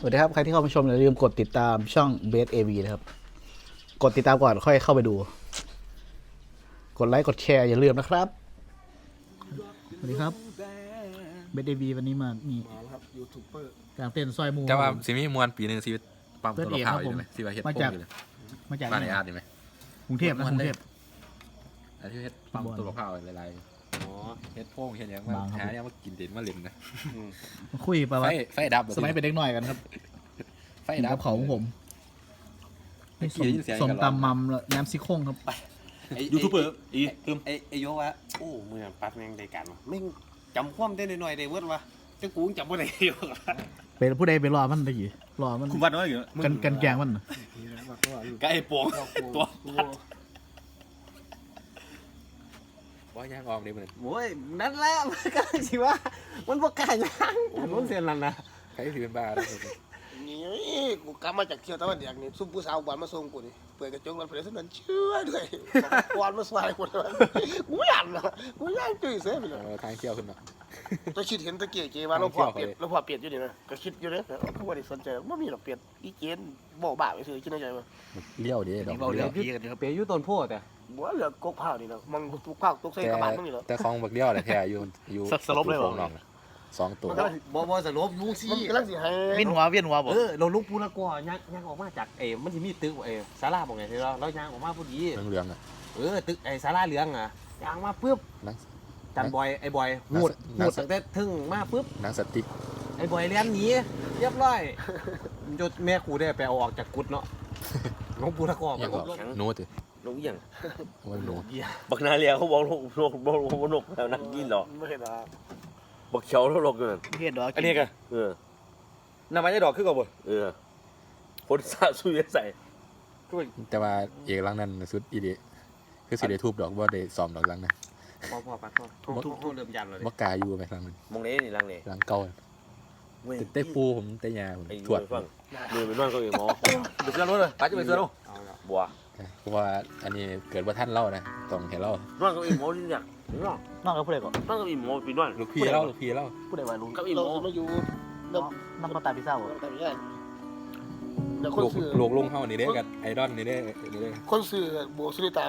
วัสดีครับใครที่เข้ามาชมอย่าลืมกดติดตามช่องเบสเอวีนะครับกดติดตามก่อนค่อยเข้าไปดูกดไลค์กดแชร์อย่าลืมนะครับสวัสดีครับเบสเอวีวันนี้มานี่ครับยูทูบเบอร์กลางเต้นซอยมูแต่ว่าสิมีมวลปีหนึ่งชีวิตปั๊มตัวข่าวอยู่ไหมสิว่าเฮ็ดโป้งอยู่เลยมาจากบ้านในอาร์ตอยู่ไหมกรุงเทพนะกรุงเทพอาที่เฮ็ดปั๊มตัวข่าวอะไรอ๋อเฮ็ดโป้งเฮ็ดยังมาหายังมากินเด่นมาเล่นนะคุยไปว่าไฟดับสมัยเป็นเด็กหน่อยกันครับไฟดับเขาของผมสมตำมัมน้ำซี่โครงครับยูทูบเบอร์ไอโยว่าโอ้เมื่อปัดแมงได้กันวะไม่จำความได้หน่อยได้เวิร์ดวะเจ้ากูจำไม่ได้โยเป็นผู้ใดไปรอมันได้กี่รอมันคุณวัดน้อยอยู่กันแกงมันก็ไอ้ปวงตัวว่าย่างออมนี่มันโอ้ยนั่นแหละมันก็สิว่ามันบ่กล้าย่างมันเสียนั่นนะใครถือเป็นบ้าแล้วนี่กูกลับมาจากเที่ยวตะวันแดกนี่ซุ่มผู้สาวบ้านมาส่งกูนี่เปิดกระจกรถเพื่อนสนั่นเชื่อด้วยกวนมาสวายกูเลยกูไม่อ่านนะกูย่างจุ้ยเสียไปเลยทางเที่ยวขึ้นมาตัวคิดเห็นตะเกียเจว่าเราพอเปลี่ยนอยู่นี่นะก็คิดอยู่เนี่ยเขาไม่ได้สนใจไม่มีหรอกเปลี่ยนอีเจนบอกบ้าไปซื้อคิดในใจมั้ยเลี้ยวดิดอกเลี้ยวพี่กันเปลี่ยนอยู่ต้นโพแต่บัวเหลือกกผ้านี่นะมันทุกผ้าตกใส่กระบะมึงนี่แหละแต่คลองบักเลี้ยวแหละแท้อยู่สลบเลยบ่2ตัวบ่สลบยูซี่มันกำลังสิให้เวียนหัวบ่เราลุกปูละกอย่างออกมาจากมันสิมีตึกศาลาบ่ไงที่เราย่างออกมาพอดีเหลืองอ่ะตึกศาลาเหลืองอ่ะย่างมาปึ๊บจันบอยไอ้บอยหูดตั้งแต่ถึงมาปึ๊บหนังสติ๊กไอ้บอยเลี้ยงหนีเรียบร้อยจนแม่ครูได้ไปเอาออกจากกุดเนาะน้องปูละกอโน้ตลงอย่างโน้ตบักนาเลียเขาบอกนกแล้วนักกินหรอไม่เห็นหรอบักเขียวเท่าลกเลยเห็นดอกอันนี้กันน้ำมันจะดอกขึ้นก่อนบ่คนสาสุยใส่แต่ว่าเอกลังนั้นสุดอีดีคือสิได้ทูบดอกว่าได้ซ้อมดอกลังนั้นพอปัดทุบเริ่มยันเลยบ่กาอยู่ไปลังนั้นมองนี้นี่ลังเลยลังเก่าเต้ปูผมเต้ยาผมถวดมือเป็นนอนก็อีกหมอดูเสื้อรถเลยป้าจะไปเสื้อรถบัวเพราะว่าอันนี้เกิดว่าท่านเล่านะต้องเห็นเล่านอนก็อีกหมอนี่อยากนอกกับผู้ใดก่อนนอนก็อีกหมอปีนอนลูกพี่เล่าผู้ใดว่าลุงกับอีกหมอมาอยู่น้ำตาพิซซ่าบ่ลูกลุงเฮานี่เด้กับไอดอลนี่เด้คนซื้อบัวสุริตา